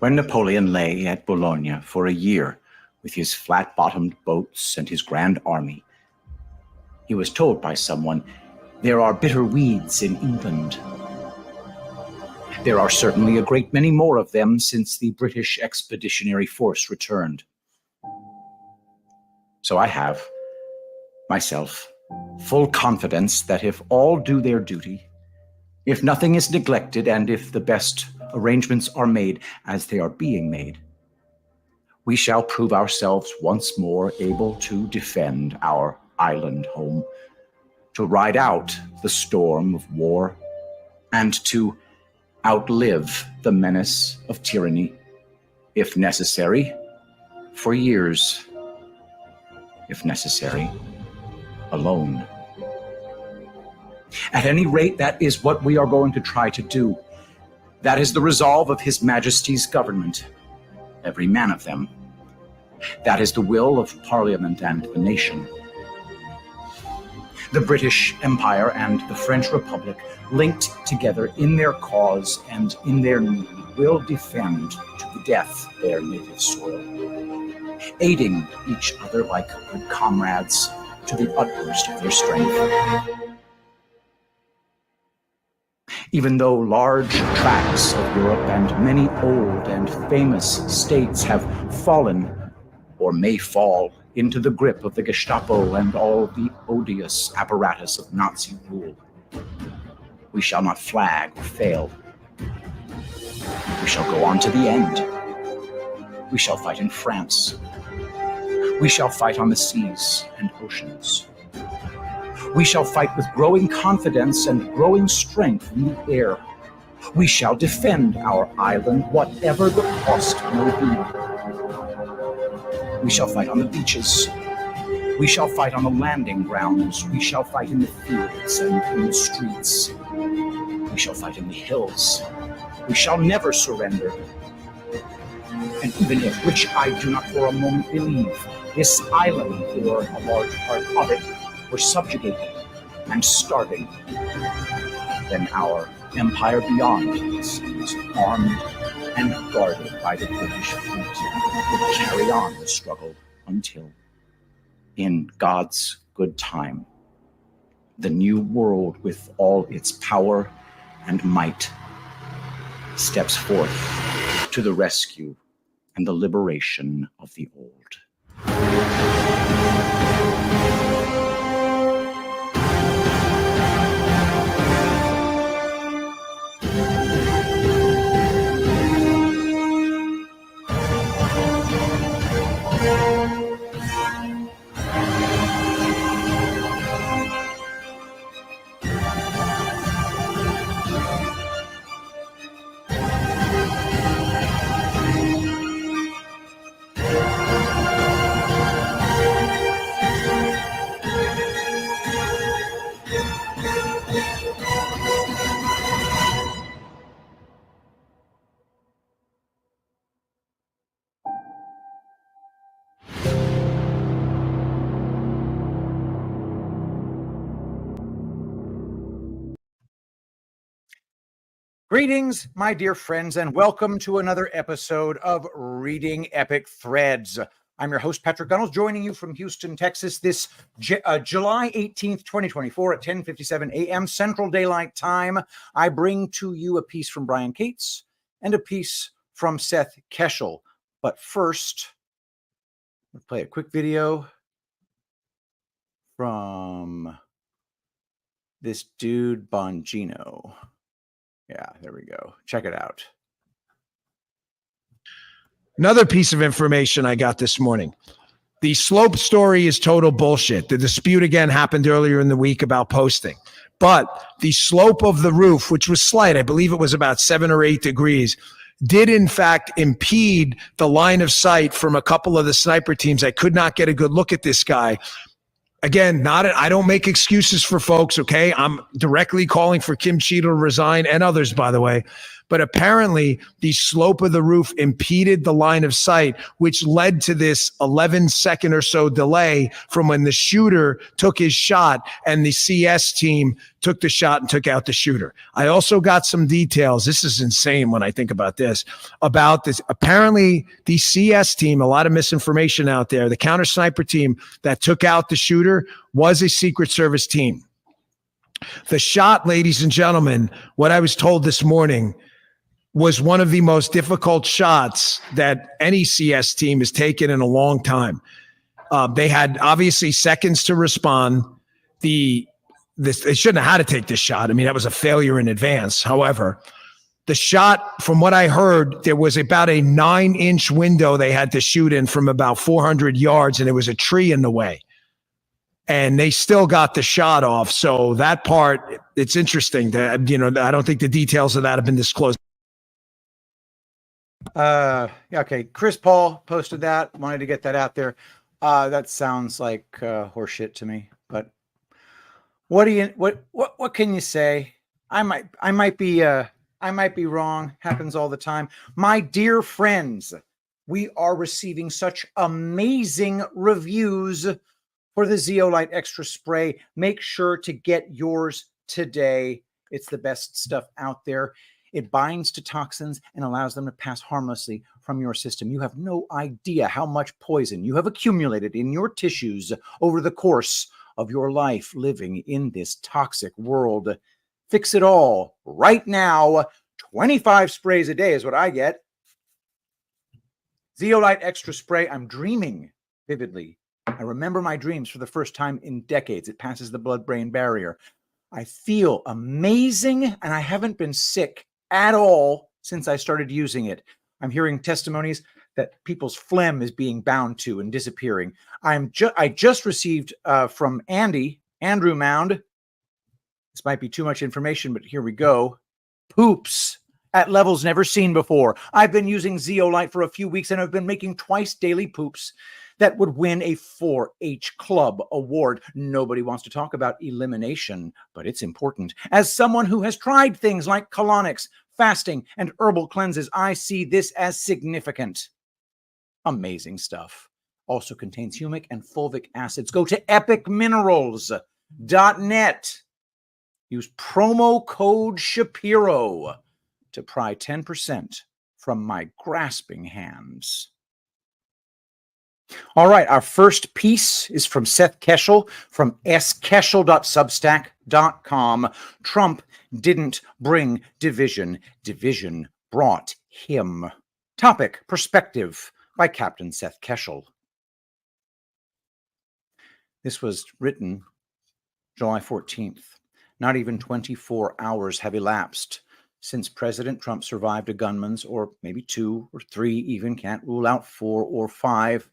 When Napoleon lay at Bologna for a year with his flat-bottomed boats and his grand army, he was told by someone, "There are bitter weeds in England." There are certainly a great many more of them since the British Expeditionary Force returned. So I have, myself, full confidence that if all do their duty, if nothing is neglected, and if the best arrangements are made as they are being made, we shall prove ourselves once more able to defend our island home, to ride out the storm of war, and to outlive the menace of tyranny, if necessary, for years, if necessary, alone. At any rate, that is what we are going to try to do. That is the resolve of His Majesty's government, every man of them. That is the will of Parliament and the nation. The British Empire and the French Republic, linked together in their cause and in their need, will defend to the death their native soil, aiding each other like good comrades to the utmost of their strength. Even though large tracts of Europe and many old and famous states have fallen, or may fall, into the grip of the Gestapo and all the odious apparatus of Nazi rule, we shall not flag or fail. We shall go on to the end. We shall fight in France. We shall fight on the seas and oceans. We shall fight with growing confidence and growing strength in the air. We shall defend our island, whatever the cost may be. We shall fight on the beaches. We shall fight on the landing grounds. We shall fight in the fields and in the streets. We shall fight in the hills. We shall never surrender. And even if, which I do not for a moment believe, this island, or a large part of it, were subjugated and starving, then our empire beyond is armed and guarded by the British fleet, will carry on the struggle until, in God's good time, the new world with all its power and might steps forth to the rescue and the liberation of the old. Greetings, my dear friends, and welcome to another episode of Reading Epic Threads. I'm your host, Patrick Gunnels, joining you from Houston, Texas, this July 18th, 2024 at 10:57 a.m. Central Daylight Time. I bring to you a piece from Brian Cates and a piece from Seth Keshel. But first, let's play a quick video from this dude, Bongino. Yeah, there we go. Check it out. Another piece of information I got this morning. The slope story is total bullshit. The dispute again happened earlier in the week about posting. But the slope of the roof, which was slight, I believe it was about 7 or 8 degrees, did in fact impede the line of sight from a couple of the sniper teams. I could not get a good look at this guy. Again, I don't make excuses for folks, okay? I'm directly calling for Kim Cheadle to resign and others, by the way. But apparently the slope of the roof impeded the line of sight, which led to this 11-second or so delay from when the shooter took his shot and the CS team took the shot and took out the shooter. I also got some details. This is insane when I think about this. Apparently the CS team, a lot of misinformation out there, the counter sniper team that took out the shooter was a Secret Service team. The shot, ladies and gentlemen, what I was told this morning was one of the most difficult shots that any CS team has taken in a long time. They had obviously seconds to respond. They shouldn't have had to take this shot. I mean, that was a failure in advance. However, the shot, from what I heard, there was about a 9-inch window they had to shoot in from about 400 yards, and there was a tree in the way. And they still got the shot off. So that part, it's interesting. That, I don't think the details of that have been disclosed. Okay. Chris Paul posted that. Wanted to get that out there. That sounds like horseshit to me. But what can you say? I might be wrong. Happens all the time. My dear friends, we are receiving such amazing reviews for the Zeolite Extra Spray. Make sure to get yours today. It's the best stuff out there. It binds to toxins and allows them to pass harmlessly from your system. You have no idea how much poison you have accumulated in your tissues over the course of your life living in this toxic world. Fix it all right now. 25 sprays a day is what I get. Zeolite Extra Spray. I'm dreaming vividly. I remember my dreams for the first time in decades. It passes the blood-brain barrier. I feel amazing, and I haven't been sick at all since I started using it. I'm hearing testimonies that people's phlegm is being bound to and disappearing. I just received from Andrew Mound. This might be too much information, but here we go. Poops at levels never seen before. I've been using Zeolite for a few weeks, and I've been making twice daily poops that would win a 4-H Club award. Nobody wants to talk about elimination, but it's important. As someone who has tried things like colonics, fasting, and herbal cleanses, I see this as significant. Amazing stuff. Also contains humic and fulvic acids. Go to epicminerals.net. Use promo code Shapiro to pry 10% from my grasping hands. All right, our first piece is from Seth Keshel from skeshel.substack.com. Trump didn't bring division. Division brought him. Topic, perspective by Captain Seth Keshel. This was written July 14th. Not even 24 hours have elapsed since President Trump survived a gunman's, or maybe 2 or 3 even, can't rule out 4 or 5,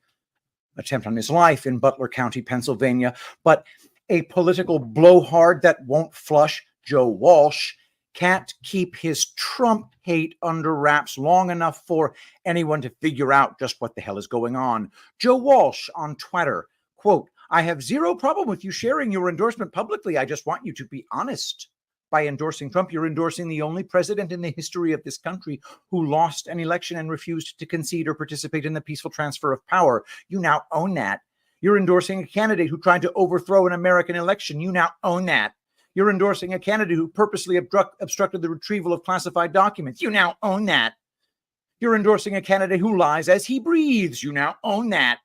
attempt on his life in Butler County, Pennsylvania. But a political blowhard that won't flush, Joe Walsh, can't keep his Trump hate under wraps long enough for anyone to figure out just what the hell is going on. Joe Walsh on Twitter, quote, "I have zero problem with you sharing your endorsement publicly. I just want you to be honest. By endorsing Trump, you're endorsing the only president in the history of this country who lost an election and refused to concede or participate in the peaceful transfer of power. You now own that. You're endorsing a candidate who tried to overthrow an American election. You now own that. You're endorsing a candidate who purposely obstructed the retrieval of classified documents. You now own that. You're endorsing a candidate who lies as he breathes. You now own that.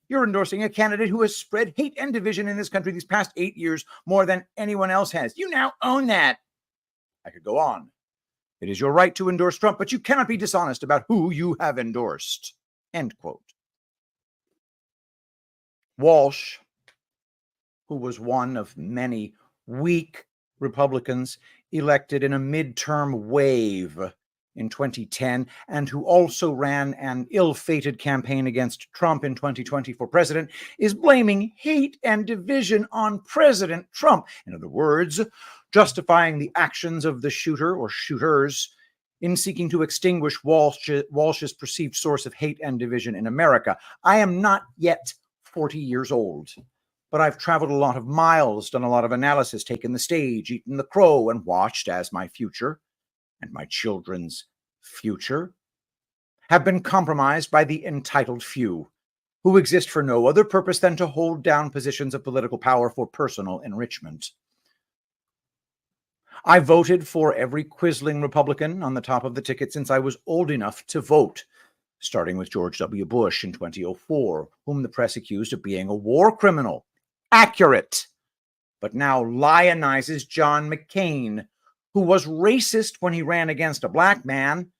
You're endorsing a candidate who has spread hate and division in this country these past 8 years more than anyone else has. You now own that." I could go on. It is your right to endorse Trump, but you cannot be dishonest about who you have endorsed. End quote. Walsh, who was one of many weak Republicans elected in a midterm wave in 2010, and who also ran an ill-fated campaign against Trump in 2020 for president, is blaming hate and division on President Trump. In other words, justifying the actions of the shooter or shooters in seeking to extinguish Walsh's perceived source of hate and division in America. I am not yet 40 years old, but I've traveled a lot of miles, done a lot of analysis, taken the stage, eaten the crow, and watched as my future and my children's future have been compromised by the entitled few who exist for no other purpose than to hold down positions of political power for personal enrichment. I voted for every quisling Republican on the top of the ticket since I was old enough to vote, starting with George W. Bush in 2004, whom the press accused of being a war criminal. Accurate, but now lionizes John McCain, who was racist when he ran against a black man,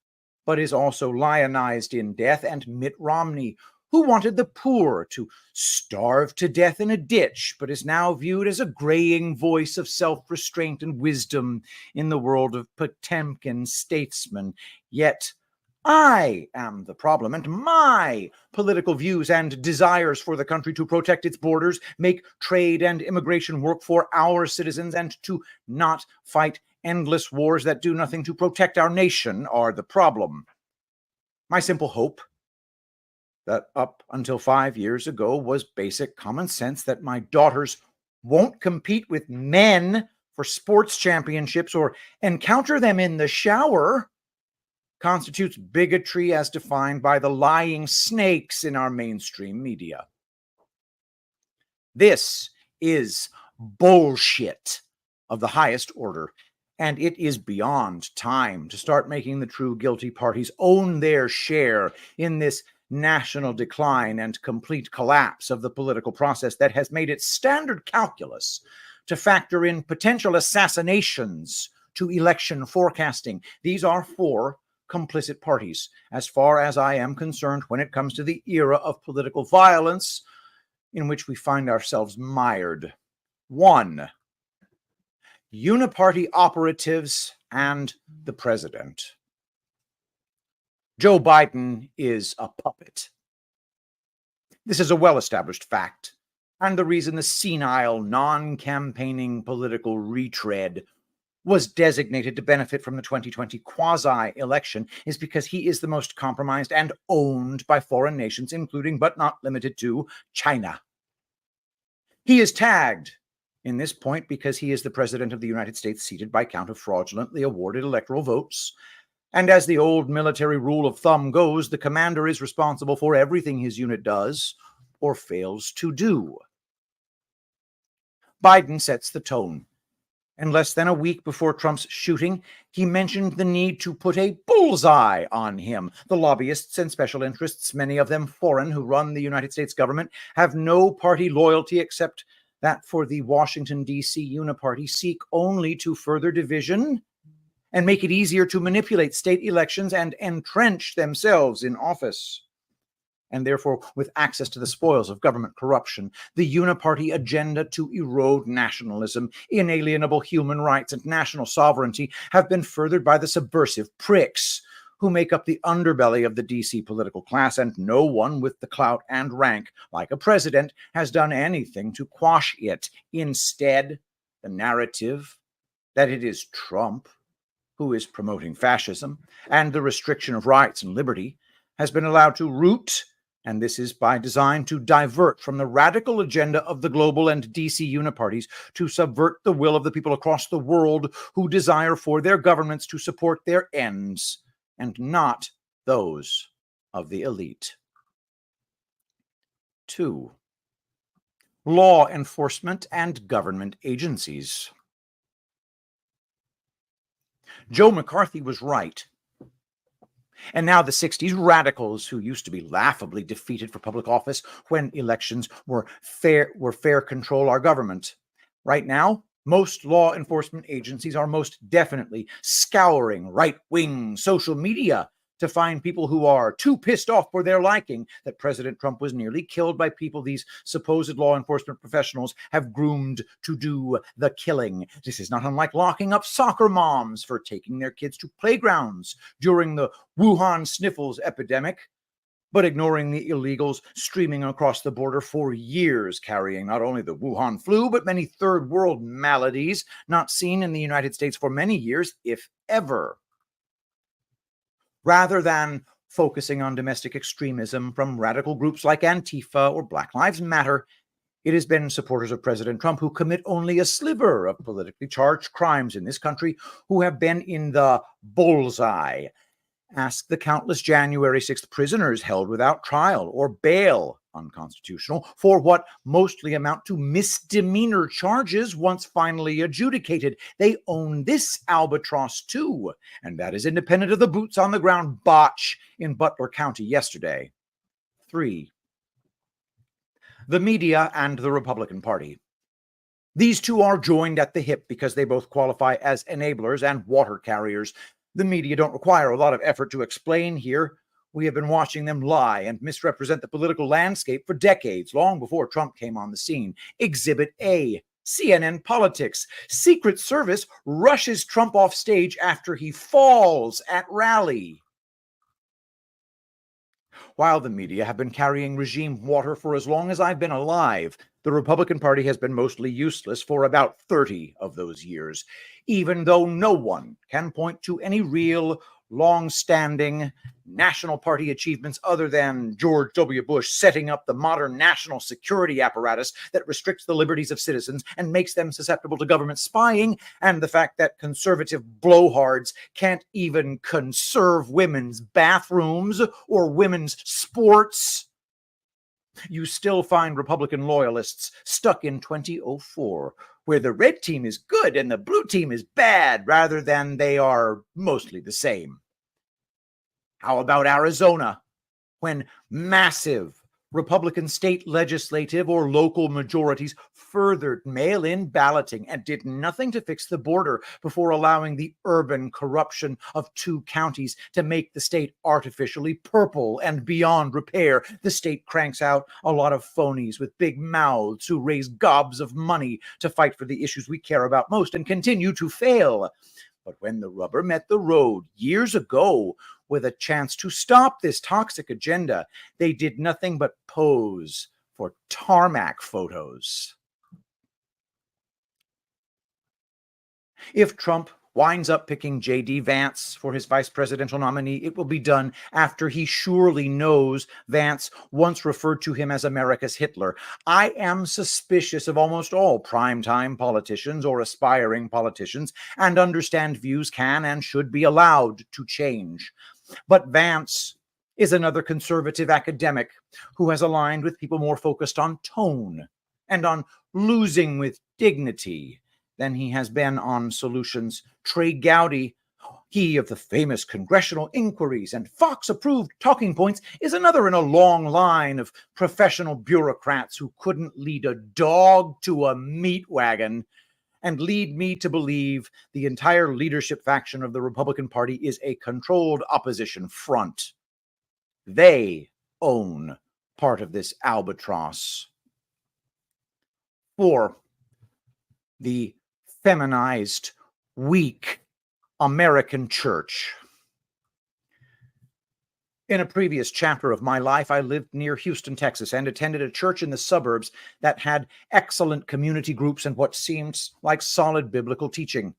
but is also lionized in death, and Mitt Romney, who wanted the poor to starve to death in a ditch, but is now viewed as a graying voice of self-restraint and wisdom in the world of Potemkin statesmen. Yet I am the problem, and my political views and desires for the country to protect its borders, make trade and immigration work for our citizens, and to not fight endless wars that do nothing to protect our nation are the problem. My simple hope, that up until 5 years ago was basic common sense, that my daughters won't compete with men for sports championships or encounter them in the shower, constitutes bigotry as defined by the lying snakes in our mainstream media. This is bullshit of the highest order, and it is beyond time to start making the true guilty parties own their share in this national decline and complete collapse of the political process that has made it standard calculus to factor in potential assassinations to election forecasting. These are four complicit parties, as far as I am concerned, when it comes to the era of political violence in which we find ourselves mired. 1. Uniparty operatives and the president. Joe Biden is a puppet. This is a well-established fact, and the reason the senile, non-campaigning political retread was designated to benefit from the 2020 quasi-election is because he is the most compromised and owned by foreign nations, including but not limited to China. He is tagged in this point because he is the president of the United States, seated by count of fraudulently awarded electoral votes. And as the old military rule of thumb goes, the commander is responsible for everything his unit does or fails to do. Biden sets the tone. And less than a week before Trump's shooting, he mentioned the need to put a bullseye on him. The lobbyists and special interests, many of them foreign, who run the United States government, have no party loyalty except that for the Washington, D.C. uniparty, seek only to further division and make it easier to manipulate state elections and entrench themselves in office. And therefore, with access to the spoils of government corruption, the uniparty agenda to erode nationalism, inalienable human rights, and national sovereignty have been furthered by the subversive pricks who make up the underbelly of the DC political class, and no one with the clout and rank, like a president, has done anything to quash it. Instead, the narrative that it is Trump who is promoting fascism and the restriction of rights and liberty has been allowed to root, and this is by design to divert from the radical agenda of the global and DC uniparties to subvert the will of the people across the world who desire for their governments to support their ends and not those of the elite. 2. Law enforcement and government agencies. Joe McCarthy was right. And now the 60s radicals, who used to be laughably defeated for public office when elections were fair, control our government. Right now, most law enforcement agencies are most definitely scouring right-wing social media to find people who are too pissed off for their liking that President Trump was nearly killed by people these supposed law enforcement professionals have groomed to do the killing. This is not unlike locking up soccer moms for taking their kids to playgrounds during the Wuhan sniffles epidemic, but ignoring the illegals streaming across the border for years, carrying not only the Wuhan flu, but many third world maladies not seen in the United States for many years, if ever. Rather than focusing on domestic extremism from radical groups like Antifa or Black Lives Matter, It has been supporters of President Trump who commit only a sliver of politically charged crimes in this country who have been in the bullseye. Ask the countless January 6th prisoners held without trial or bail, unconstitutional, for what mostly amount to misdemeanor charges once finally adjudicated. They own this albatross too, and that is independent of the boots on the ground botch in Butler County yesterday. 3. The media and the Republican Party. These two are joined at the hip because they both qualify as enablers and water carriers. The media don't require a lot of effort to explain here. We have been watching them lie and misrepresent the political landscape for decades, long before Trump came on the scene. Exhibit A, CNN Politics. Secret Service rushes Trump off stage after he falls at rally. While the media have been carrying regime water for as long as I've been alive, the Republican Party has been mostly useless for about 30 of those years, even though no one can point to any real, long-standing national party achievements other than George W. Bush setting up the modern national security apparatus that restricts the liberties of citizens and makes them susceptible to government spying, and the fact that conservative blowhards can't even conserve women's bathrooms or women's sports. You still find Republican loyalists stuck in 2004, where the red team is good and the blue team is bad, rather than they are mostly the same. How about Arizona, when massive Republican state legislative or local majorities furthered mail-in balloting and did nothing to fix the border before allowing the urban corruption of 2 counties to make the state artificially purple and beyond repair? The state cranks out a lot of phonies with big mouths who raise gobs of money to fight for the issues we care about most and continue to fail. But when the rubber met the road years ago, with a chance to stop this toxic agenda, they did nothing but pose for tarmac photos. If Trump winds up picking J.D. Vance for his vice presidential nominee, it will be done after he surely knows Vance once referred to him as America's Hitler. I am suspicious of almost all primetime politicians or aspiring politicians, and understand views can and should be allowed to change. But Vance is another conservative academic who has aligned with people more focused on tone and on losing with dignity than he has been on solutions. Trey Gowdy, he of the famous congressional inquiries and Fox-approved talking points, is another in a long line of professional bureaucrats who couldn't lead a dog to a meat wagon and lead me to believe the entire leadership faction of the Republican Party is a controlled opposition front. They own part of this albatross. 4. The feminized, weak American church. In a previous chapter of my life, I lived near Houston, Texas, and attended a church in the suburbs that had excellent community groups and what seemed like solid biblical teaching.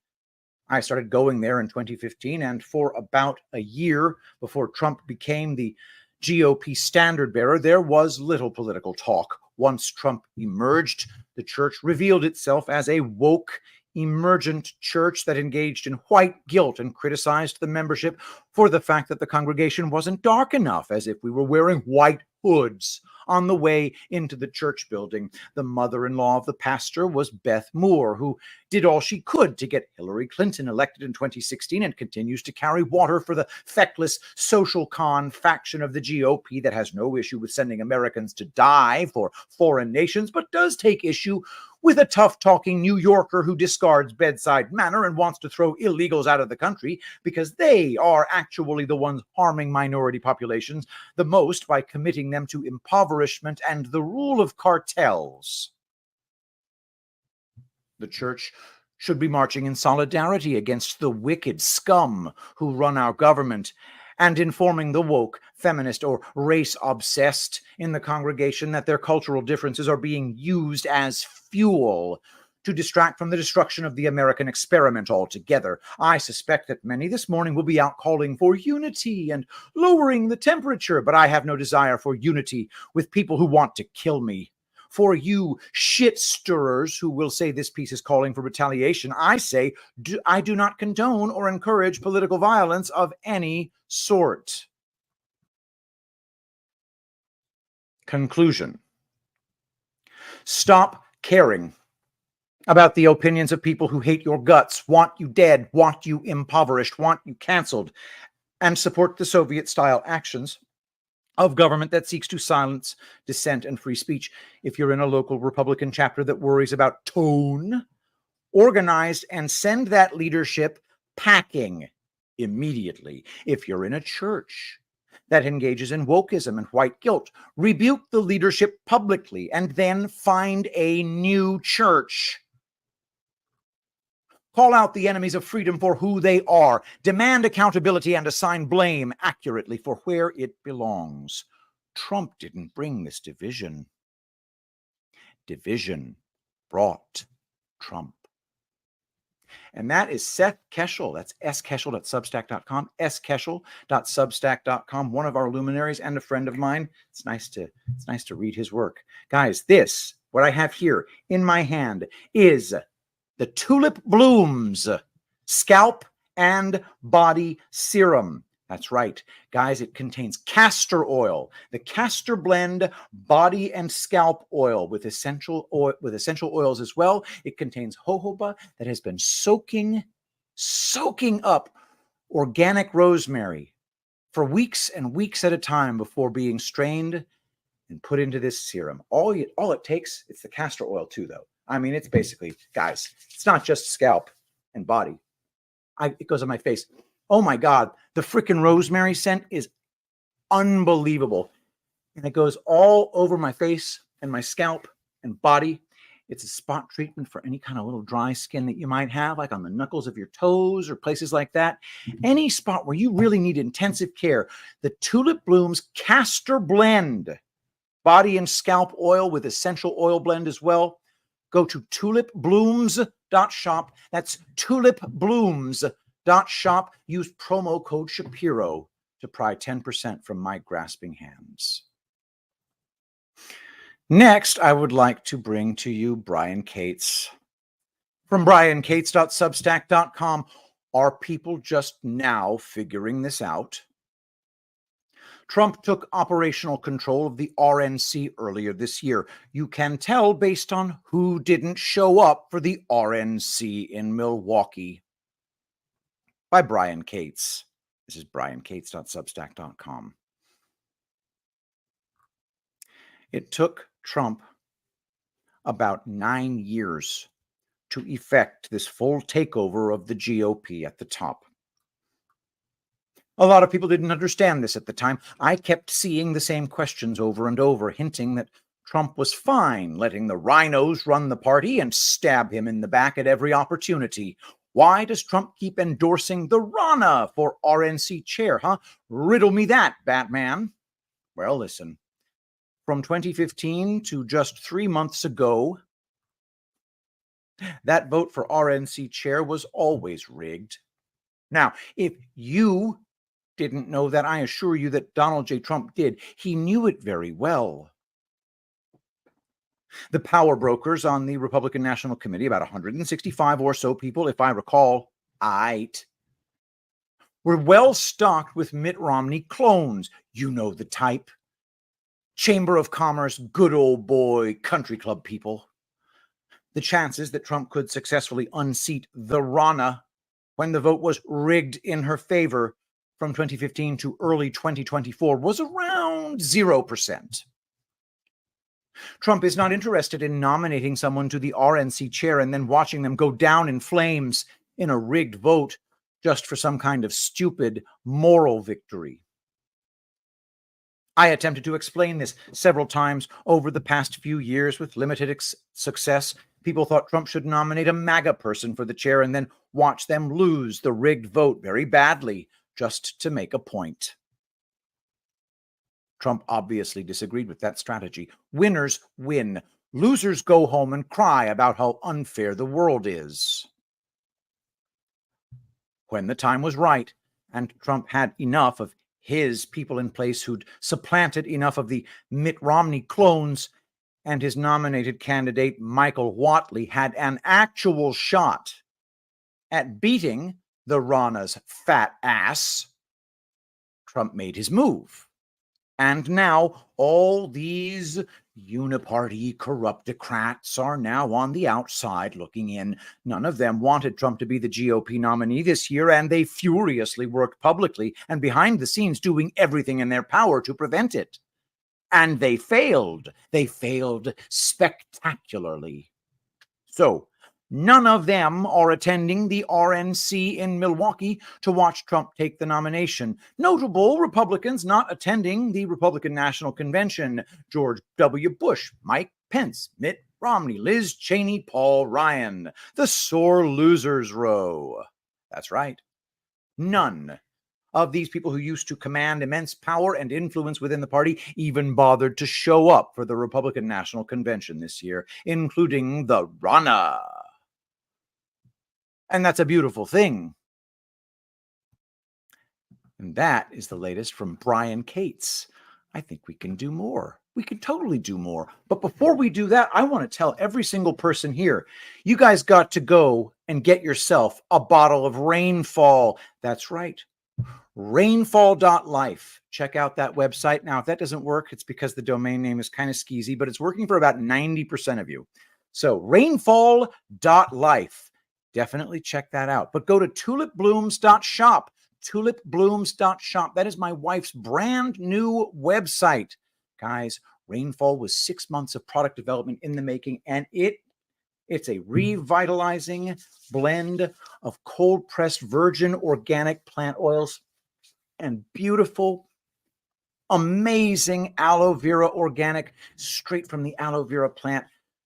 I started going there in 2015, and for about a year before Trump became the GOP standard bearer, there was little political talk. Once Trump emerged, the church revealed itself as a woke, emergent church that engaged in white guilt and criticized the membership for the fact that the congregation wasn't dark enough, as if we were wearing white hoods. On the way into the church building, the mother-in-law of the pastor was Beth Moore, who did all she could to get Hillary Clinton elected in 2016 and continues to carry water for the feckless social con faction of the GOP that has no issue with sending Americans to die for foreign nations, but does take issue with a tough-talking New Yorker who discards bedside manner and wants to throw illegals out of the country because they are actually the ones harming minority populations the most by committing them to impoverishment and the rule of cartels. The church should be marching in solidarity against the wicked scum who run our government and informing the woke, feminist, or race-obsessed in the congregation that their cultural differences are being used as fuel to distract from the destruction of the American experiment altogether. I suspect that many this morning will be out calling for unity and lowering the temperature, but I have no desire for unity with people who want to kill me. For you shit stirrers who will say this piece is calling for retaliation, I say I do not condone or encourage political violence of any sort. Conclusion. Stop caring about the opinions of people who hate your guts, want you dead, want you impoverished, want you canceled, and support the Soviet-style actions of government that seeks to silence dissent and free speech. If you're in a local Republican chapter that worries about tone, organize and send that leadership packing immediately. If you're in a church that engages in wokeism and white guilt, rebuke the leadership publicly and then find a new church. Call out the enemies of freedom for who they are. Demand accountability and assign blame accurately for where it belongs. Trump didn't bring this division. Division brought Trump. And that is Seth Keshel. That's skeshel.substack.com, skeshel.substack.com, one of our luminaries and a friend of mine. It's nice to read his work. Guys, this, what I have here in my hand, is the Tulip Blooms Scalp and Body Serum. That's right, guys, it contains castor oil, the castor blend body and scalp oil with essential oils as well. It contains jojoba that has been soaking up organic rosemary for weeks and weeks at a time before being strained and put into this serum. All it takes, it's the castor oil too, though. I mean, it's basically, guys, it's not just scalp and body. It goes on my face. Oh my God, the freaking rosemary scent is unbelievable. And it goes all over my face and my scalp and body. It's a spot treatment for any kind of little dry skin that you might have, like on the knuckles of your toes or places like that. Any spot where you really need intensive care. The Tulip Blooms Castor Blend, body and scalp oil with essential oil blend as well. Go to tulipblooms.shop. That's tulipblooms.shop. Use promo code Shapiro to pry 10% from my grasping hands. Next, I would like to bring to you Brian Cates. From briancates.substack.com. Are people just now figuring this out? Trump took operational control of the RNC earlier this year. You can tell based on who didn't show up for the RNC in Milwaukee. By Brian Cates. This is briancates.substack.com. It took Trump about 9 years to effect this full takeover of the GOP at the top. A lot of people didn't understand this at the time. I kept seeing the same questions over and over, hinting that Trump was fine letting the rhinos run the party and stab him in the back at every opportunity. Why does Trump keep endorsing the Rana for RNC chair, huh? Riddle me that, Batman. Well, listen. From 2015 to just 3 months ago, that vote for RNC chair was always rigged. Now, if you didn't know that, I assure you that Donald J. Trump did. He knew it very well. The power brokers on the Republican National Committee, about 165 or so people, if I recall, were well stocked with Mitt Romney clones. You know the type. Chamber of Commerce, good old boy, country club people. The chances that Trump could successfully unseat the Rana when the vote was rigged in her favor from 2015 to early 2024 was around 0%. Trump is not interested in nominating someone to the RNC chair and then watching them go down in flames in a rigged vote just for some kind of stupid moral victory. I attempted to explain this several times over the past few years with limited success. People thought Trump should nominate a MAGA person for the chair and then watch them lose the rigged vote very badly just to make a point. Trump obviously disagreed with that strategy. Winners win. Losers go home and cry about how unfair the world is. When the time was right and Trump had enough of his people in place who'd supplanted enough of the Mitt Romney clones and his nominated candidate, Michael Whatley, had an actual shot at beating the Rana's fat ass, Trump made his move. And now all these uniparty corruptocrats are now on the outside looking in. None of them wanted Trump to be the GOP nominee this year, and they furiously worked publicly and behind the scenes doing everything in their power to prevent it. And they failed. They failed spectacularly. So, none of them are attending the RNC in Milwaukee to watch Trump take the nomination. Notable Republicans not attending the Republican National Convention: George W. Bush, Mike Pence, Mitt Romney, Liz Cheney, Paul Ryan. The sore losers row. That's right. None of these people who used to command immense power and influence within the party even bothered to show up for the Republican National Convention this year, including the Rana. And that's a beautiful thing. And that is the latest from Brian Cates. I think we can do more. We can totally do more. But before we do that, I want to tell every single person here, you guys got to go and get yourself a bottle of Rainfall. That's right. Rainfall.life. Check out that website. Now, if that doesn't work, it's because the domain name is kind of skeezy, but it's working for about 90% of you. So rainfall.life. Definitely check that out. But go to tulipblooms.shop. Tulipblooms.shop. That is my wife's brand new website. Guys, Rainfall was 6 months of product development in the making, and it's a revitalizing blend of cold-pressed virgin organic plant oils and beautiful, amazing aloe vera organic, straight from the aloe vera plant.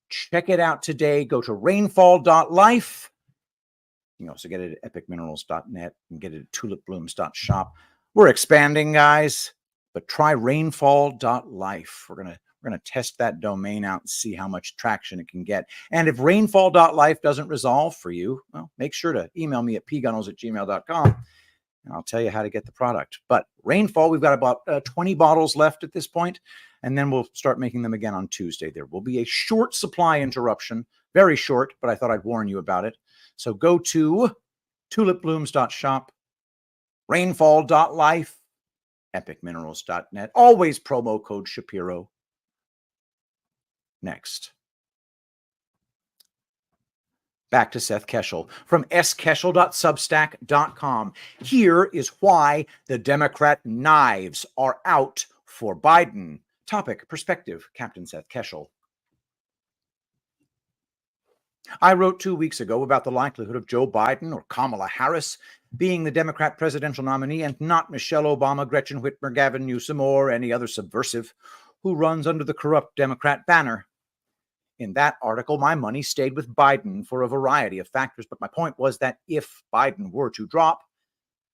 Check it out today. Go to rainfall.life. You can also get it at epicminerals.net and get it at tulipblooms.shop. We're expanding, guys, but try rainfall.life. We're going to test that domain out and see how much traction it can get. And if rainfall.life doesn't resolve for you, well, make sure to email me at pgunnels@gmail.com. And I'll tell you how to get the product. But Rainfall, we've got about 20 bottles left at this point, and then we'll start making them again on Tuesday. There will be a short supply interruption, very short, but I thought I'd warn you about it. So go to tulipblooms.shop, rainfall.life, epicminerals.net. Always promo code Shapiro. Next. Back to Seth Keshel from skeshel.substack.com. Here is why the Democrat knives are out for Biden. Topic, perspective, Captain Seth Keshel. I wrote 2 weeks ago about the likelihood of Joe Biden or Kamala Harris being the Democrat presidential nominee and not Michelle Obama, Gretchen Whitmer, Gavin Newsom, or any other subversive who runs under the corrupt Democrat banner. In that article, my money stayed with Biden for a variety of factors, but my point was that if Biden were to drop,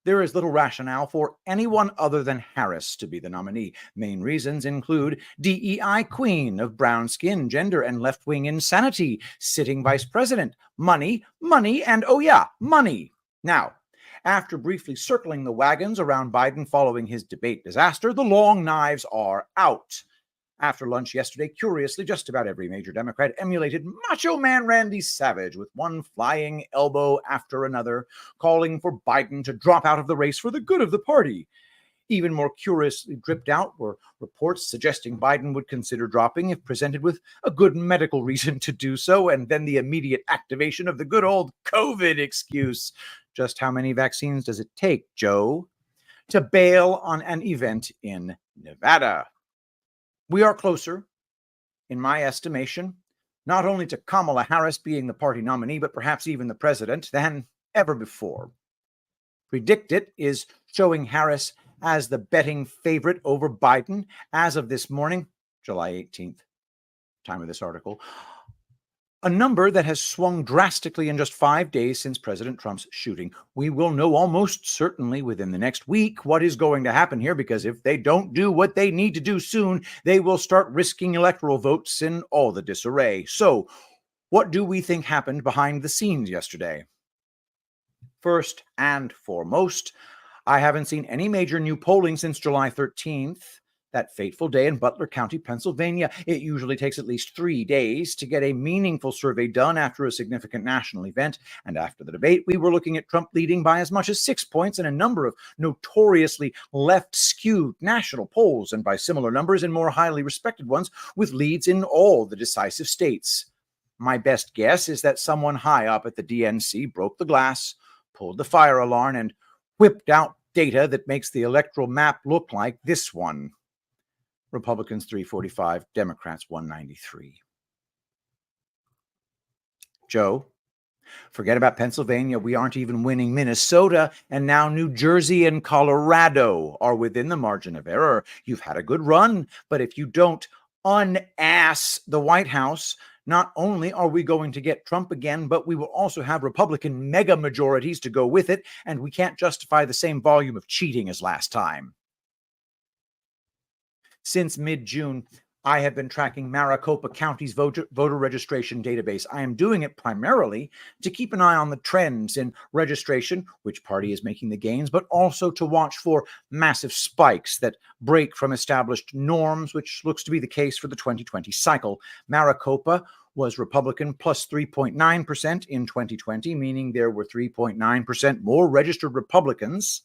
there is little rationale for anyone other than Harris to be the nominee. Main reasons include DEI queen of brown skin, gender, and left-wing insanity, sitting vice president, money, and oh yeah, money. Now, after briefly circling the wagons around Biden following his debate disaster, the long knives are out. After lunch yesterday, curiously, just about every major Democrat emulated Macho Man Randy Savage with one flying elbow after another, calling for Biden to drop out of the race for the good of the party. Even more curiously dripped out were reports suggesting Biden would consider dropping if presented with a good medical reason to do so, and then the immediate activation of the good old COVID excuse. Just how many vaccines does it take, Joe, to bail on an event in Nevada? We are closer, in my estimation, not only to Kamala Harris being the party nominee, but perhaps even the president than ever before. Predict It is showing Harris as the betting favorite over Biden as of this morning, July 18th, time of this article. A number that has swung drastically in just 5 days since President Trump's shooting. We will know almost certainly within the next week what is going to happen here, because if they don't do what they need to do soon, they will start risking electoral votes in all the disarray. So, what do we think happened behind the scenes yesterday? First and foremost, I haven't seen any major new polling since July 13th. That fateful day in Butler County, Pennsylvania. It usually takes at least 3 days to get a meaningful survey done after a significant national event. And after the debate, we were looking at Trump leading by as much as 6 points in a number of notoriously left-skewed national polls, and by similar numbers in more highly respected ones, with leads in all the decisive states. My best guess is that someone high up at the DNC broke the glass, pulled the fire alarm, and whipped out data that makes the electoral map look like this one. Republicans 345, Democrats 193. Joe, forget about Pennsylvania. We aren't even winning Minnesota, and now New Jersey and Colorado are within the margin of error. You've had a good run, but if you don't unass the White House, not only are we going to get Trump again, but we will also have Republican mega majorities to go with it, and we can't justify the same volume of cheating as last time. Since mid-June, I have been tracking Maricopa County's voter registration database. I am doing it primarily to keep an eye on the trends in registration, which party is making the gains, but also to watch for massive spikes that break from established norms, which looks to be the case for the 2020 cycle. Maricopa was Republican plus 3.9% in 2020, meaning there were 3.9% more registered Republicans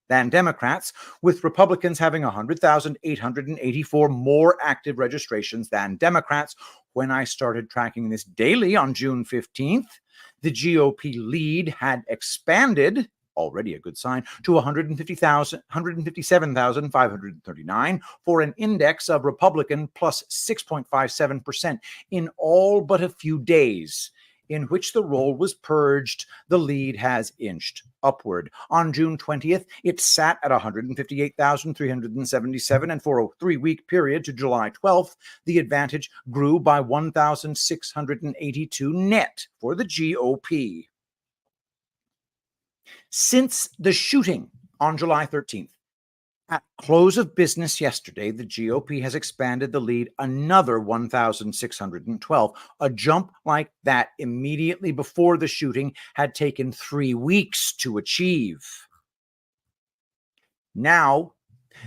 than Democrats, with Republicans having 100,884 more active registrations than Democrats. When I started tracking this daily on June 15th, the GOP lead had expanded, already a good sign, to 157,539 for an index of Republican plus 6.57% in all but a few days. In which the roll was purged, the lead has inched upward. On June 20th, it sat at 158,377, and for a 3-week period to July 12th, the advantage grew by 1,682 net for the GOP. Since the shooting on July 13th, at close of business yesterday, the GOP has expanded the lead another 1,612. A jump like that immediately before the shooting had taken 3 weeks to achieve. Now,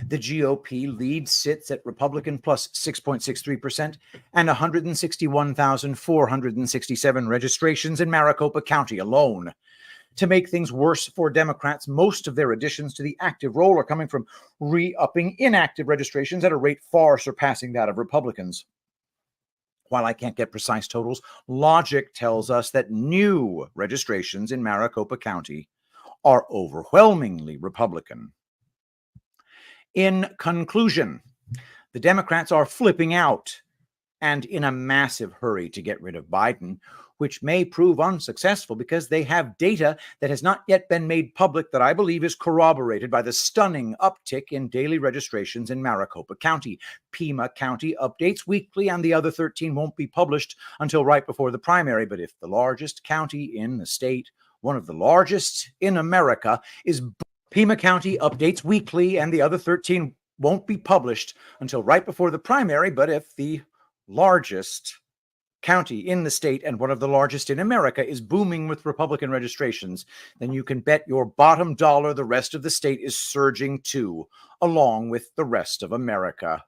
the GOP lead sits at Republican plus 6.63% and 161,467 registrations in Maricopa County alone. To make things worse for Democrats, most of their additions to the active roll are coming from re-upping inactive registrations at a rate far surpassing that of Republicans. While I can't get precise totals, logic tells us that new registrations in Maricopa County are overwhelmingly Republican. In conclusion, the Democrats are flipping out and in a massive hurry to get rid of Biden, which may prove unsuccessful because they have data that has not yet been made public that I believe is corroborated by the stunning uptick in daily registrations in Maricopa County. Pima County updates weekly, and the other 13 won't be published until right before the primary. But if the largest county in the state, one of the largest in America, is Pima County updates weekly, and the other 13 won't be published until right before the primary. But if the largest county in the state and one of the largest in America is booming with Republican registrations, then you can bet your bottom dollar the rest of the state is surging too, along with the rest of America.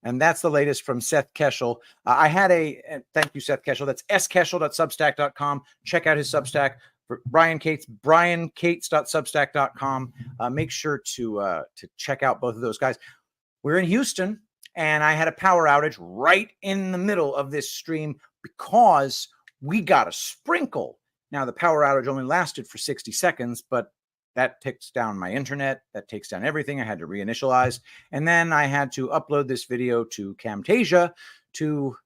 And that's the latest from Seth Keshel. Thank you, Seth Keshel. That's skeshel.substack.com. Check out his Substack. For Brian Cates, briancates.substack.com. Make sure to check out both of those guys. We're in Houston, and I had a power outage right in the middle of this stream because we got a sprinkle. Now, the power outage only lasted for 60 seconds, but that takes down my internet. That takes down everything. I had to reinitialize. And then I had to upload this video to Camtasia to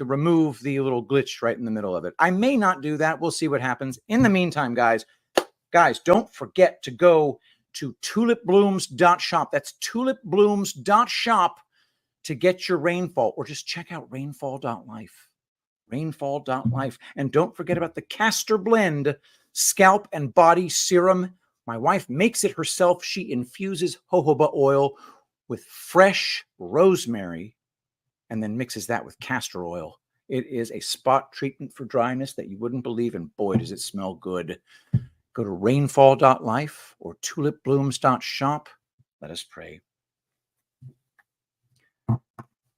remove the little glitch right in the middle of it. I may not do that. We'll see what happens. In the meantime, guys, don't forget to go to tulipblooms.shop. That's tulipblooms.shop to get your rainfall, or just check out rainfall.life. Rainfall.life. And don't forget about the Castor Blend scalp and body serum. My wife makes it herself. She infuses jojoba oil with fresh rosemary and then mixes that with castor oil. It is a spot treatment for dryness that you wouldn't believe, and boy, does it smell good. Go to rainfall.life or tulipblooms.shop. Let us pray.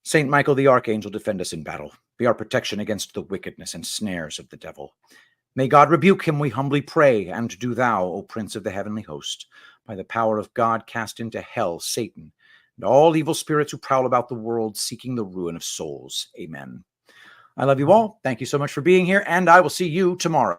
Saint Michael the Archangel, defend us in battle. Be our protection against the wickedness and snares of the devil. May God rebuke him, we humbly pray, and do thou, O Prince of the heavenly host, by the power of God, cast into hell Satan and all evil spirits who prowl about the world seeking the ruin of souls. Amen. I love you all. Thank you so much for being here, and I will see you tomorrow.